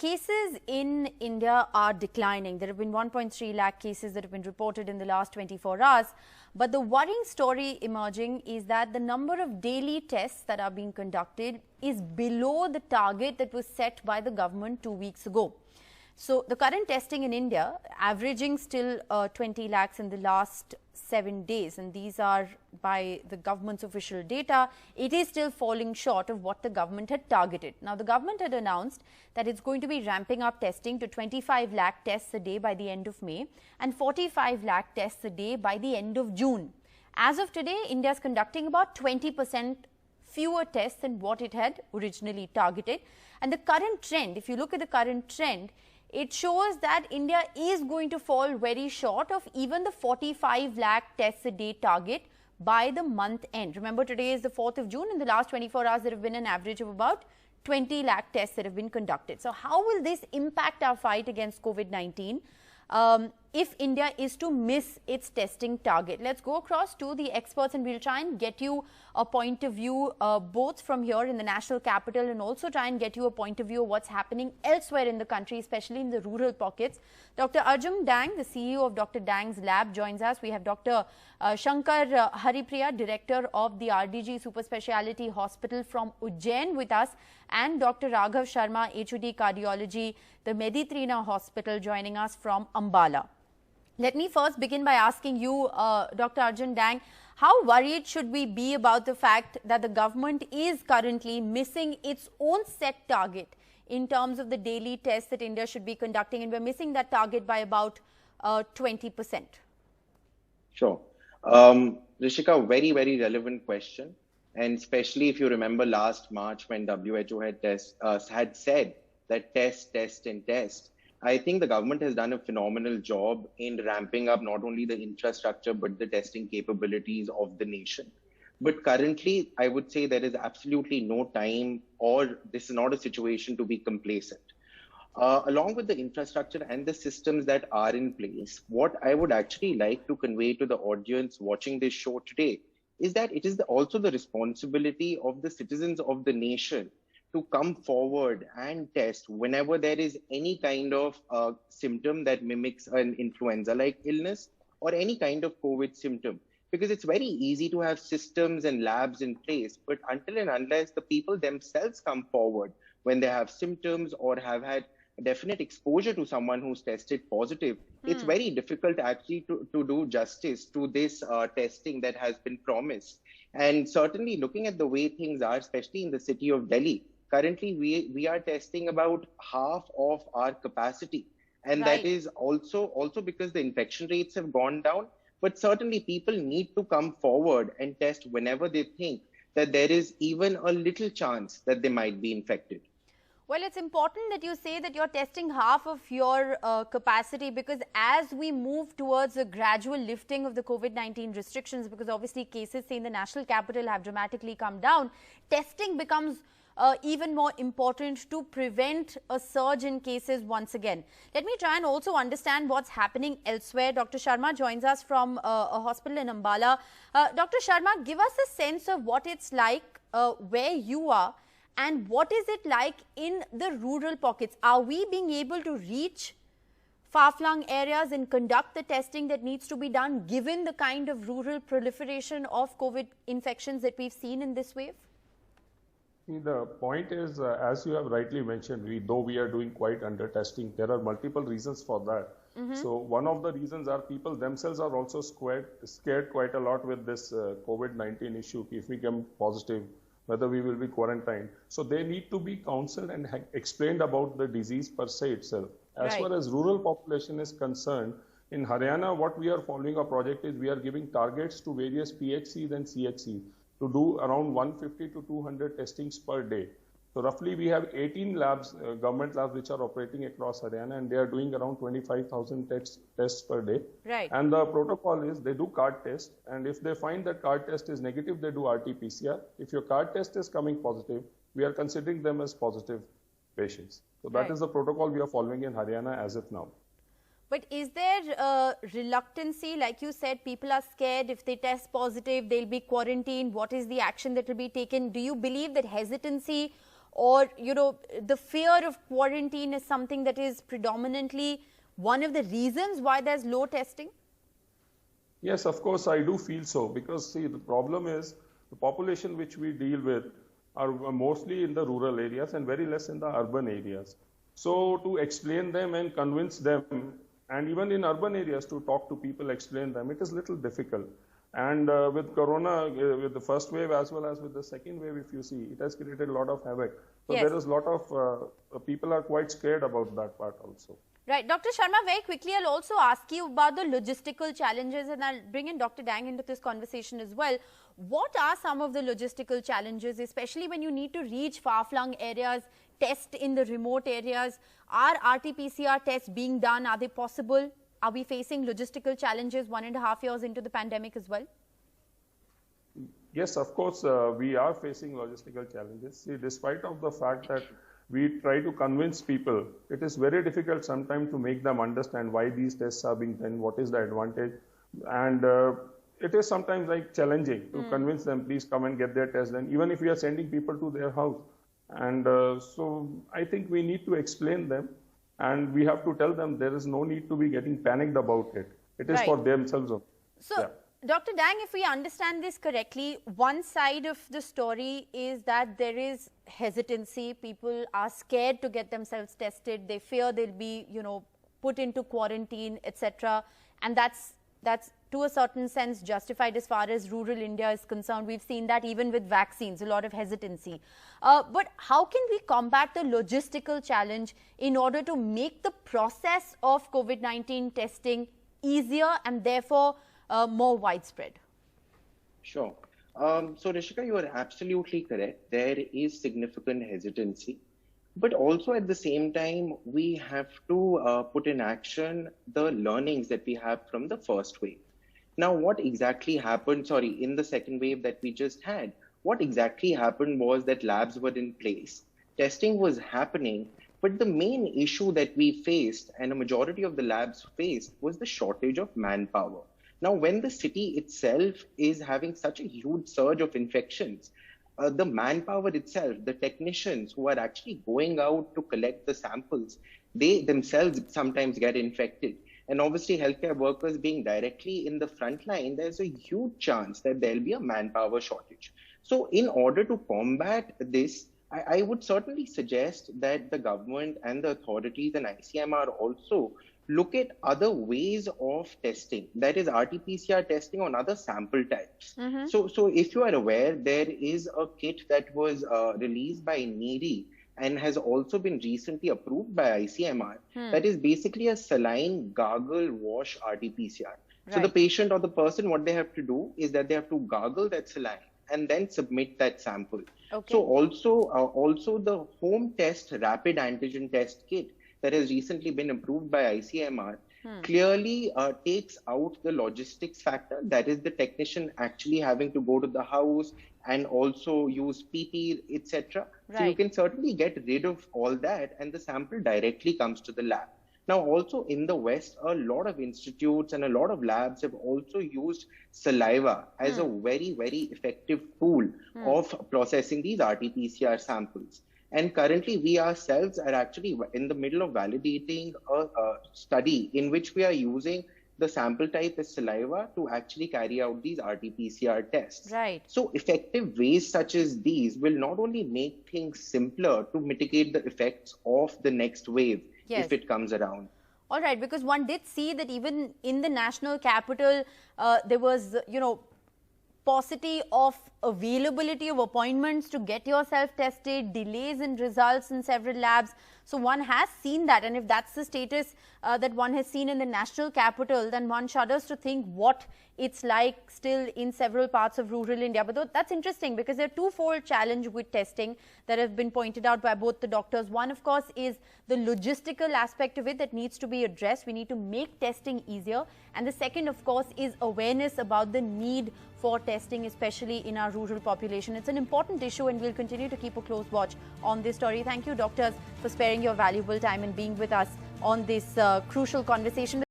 cases in India are declining. There have been 1.3 lakh cases that have been reported in the last 24 hours. But the worrying story emerging is that the number of daily tests that are being conducted is below the target that was set by the government 2 weeks ago. So the current testing in India, averaging still 20 lakhs in the last 7 days, and these are by the government's official data, it is still falling short of what the government had targeted. Now, the government had announced that it's going to be ramping up testing to 25 lakh tests a day by the end of May and 45 lakh tests a day by the end of June. As of today, India is conducting about 20% fewer tests than what it had originally targeted. And the current trend, if you look at the current trend, it shows that India is going to fall very short of even the 45 lakh tests a day target by the month end. Remember, today is the 4th of June. In the last 24 hours, there have been an average of about 20 lakh tests that have been conducted. So how will this impact our fight against COVID-19 if India is to miss its testing target? Let's go across to the experts and we'll try and get you a point of view both from here in the national capital and also try and get you a point of view of what's happening elsewhere in the country, especially in the rural pockets. Dr. Arjun Dang, the CEO of Dr. Dang's lab, joins us. We have Dr. Shankar Haripriya, Director of the RDG Super Speciality Hospital from Ujjain with us, and Dr. Raghav Sharma, HOD Cardiology, the Meditrina Hospital, joining us from Ambala. Let me first begin by asking you, Dr. Arjun Dang, how worried should we be about the fact that the government is currently missing its own set target in terms of the daily tests that India should be conducting, and we're missing that target by about 20%? Sure. Rishika, very, very relevant question. And especially if you remember last March when WHO had said that test, and test. I think the government has done a phenomenal job in ramping up not only the infrastructure, but the testing capabilities of the nation. But currently, I would say there is absolutely no time, or this is not a situation to be complacent. Along with the infrastructure and the systems that are in place, what I would actually like to convey to the audience watching this show today is that it is also the responsibility of the citizens of the nation to come forward and test whenever there is any kind of symptom that mimics an influenza-like illness or any kind of COVID symptom. Because it's very easy to have systems and labs in place, but until and unless the people themselves come forward when they have symptoms or have had definite exposure to someone who's tested positive, it's very difficult actually to do justice to this testing that has been promised. And certainly looking at the way things are, especially in the city of Delhi, currently, we are testing about half of our capacity. And right. That is also because the infection rates have gone down. But certainly people need to come forward and test whenever they think that there is even a little chance that they might be infected. Well, it's important that you say that you're testing half of your capacity, because as we move towards a gradual lifting of the COVID-19 restrictions, because obviously cases, say, in the national capital have dramatically come down, testing becomes even more important to prevent a surge in cases once again. Let me try and also understand what's happening elsewhere. Dr. Sharma joins us from a hospital in Ambala. Dr. Sharma, give us a sense of what it's like where you are, and what is it like in the rural pockets? Are we being able to reach far-flung areas and conduct the testing that needs to be done, given the kind of rural proliferation of COVID infections that we've seen in this wave? The point is, as you have rightly mentioned, though we are doing quite under testing, there are multiple reasons for that. So one of the reasons are people themselves are also scared quite a lot with this COVID-19 issue. If we come positive, whether we will be quarantined. So they need to be counseled and explained about the disease per se itself. As far as rural population is concerned, in Haryana, what we are following a project is we are giving targets to various PHCs and CHCs to do around 150 to 200 testings per day. So roughly we have 18 labs, government labs, which are operating across Haryana, and they are doing around 25,000 tests per day. Right. And the protocol is they do card test, and if they find that card test is negative, they do RT-PCR. If your card test is coming positive, we are considering them as positive patients. So that is the protocol we are following in Haryana as of now. But is there reluctancy? Like you said, people are scared. If they test positive, they'll be quarantined. What is the action that will be taken? Do you believe that hesitancy or, the fear of quarantine is something that is predominantly one of the reasons why there's low testing? Yes, of course, I do feel so, because see, the problem is the population which we deal with are mostly in the rural areas and very less in the urban areas. So to explain them and convince them, and even in urban areas to talk to people, explain them, it is little difficult. And with Corona, with the first wave as well as with the second wave, if you see, it has created a lot of havoc. So Yes. there is a lot of people are quite scared about that part also. Right. Dr. Sharma, very quickly, I'll also ask you about the logistical challenges, and I'll bring in Dr. Dang into this conversation as well. What are some of the logistical challenges, especially when you need to reach far-flung areas, test in the remote areas? Are RT-PCR tests being done? Are they possible? Are we facing logistical challenges 1.5 years into the pandemic as well? Yes, of course, we are facing logistical challenges. See, despite of the fact that we try to convince people, it is very difficult sometimes to make them understand why these tests are being done, what is the advantage. And it is sometimes like challenging to convince them, please come and get their test done, even if we are sending people to their house. And so I think we need to explain them, and we have to tell them there is no need to be getting panicked about it. It is Right. for themselves. So, Yeah. Dr. Dang, if we understand this correctly, one side of the story is that there is hesitancy. People are scared to get themselves tested. They fear they'll be, put into quarantine, etc. And that's to a certain sense justified as far as rural India is concerned. We've seen that even with vaccines, a lot of hesitancy. But how can we combat the logistical challenge in order to make the process of COVID-19 testing easier and therefore more widespread? Sure. So Rishika, you are absolutely correct. There is significant hesitancy, but also at the same time, we have to put in action the learnings that we have from the first wave. Now, what exactly happened, in the second wave that we just had, what exactly happened was that labs were in place, testing was happening, but the main issue that we faced and a majority of the labs faced was the shortage of manpower. Now, when the city itself is having such a huge surge of infections, the manpower itself, the technicians who are actually going out to collect the samples, they themselves sometimes get infected. And obviously, healthcare workers being directly in the front line, there's a huge chance that there'll be a manpower shortage. So in order to combat this, I would certainly suggest that the government and the authorities and ICMR also look at other ways of testing, that is RT-PCR testing on other sample types. So if you are aware, there is a kit that was released by NDTV and has also been recently approved by ICMR. That is basically a saline gargle wash RT-PCR. So the patient or the person, what they have to do is that they have to gargle that saline and then submit that sample. Okay. So also the home test rapid antigen test kit that has recently been approved by ICMR clearly takes out the logistics factor, that is the technician actually having to go to the house and also use PP, etc. Right. So you can certainly get rid of all that and the sample directly comes to the lab. Now, also in the West, a lot of institutes and a lot of labs have also used saliva as a very, very effective tool of processing these RT-PCR samples. And currently, we ourselves are actually in the middle of validating a study in which we are using the sample type as saliva to actually carry out these RT-PCR tests. Right. So effective ways such as these will not only make things simpler to mitigate the effects of the next wave, Yes. if it comes around. All right, because one did see that even in the national capital, there was, paucity of availability of appointments to get yourself tested, delays in results in several labs. So one has seen that, and if that's the status that one has seen in the national capital, then one shudders to think what it's like still in several parts of rural India. But that's interesting because there are twofold challenge with testing that have been pointed out by both the doctors. One, of course, is the logistical aspect of it that needs to be addressed. We need to make testing easier. And the second, of course, is awareness about the need for testing, especially in our rural population. It's an important issue and we'll continue to keep a close watch on this story. Thank you, doctors, for sparing your valuable time and being with us on this crucial conversation.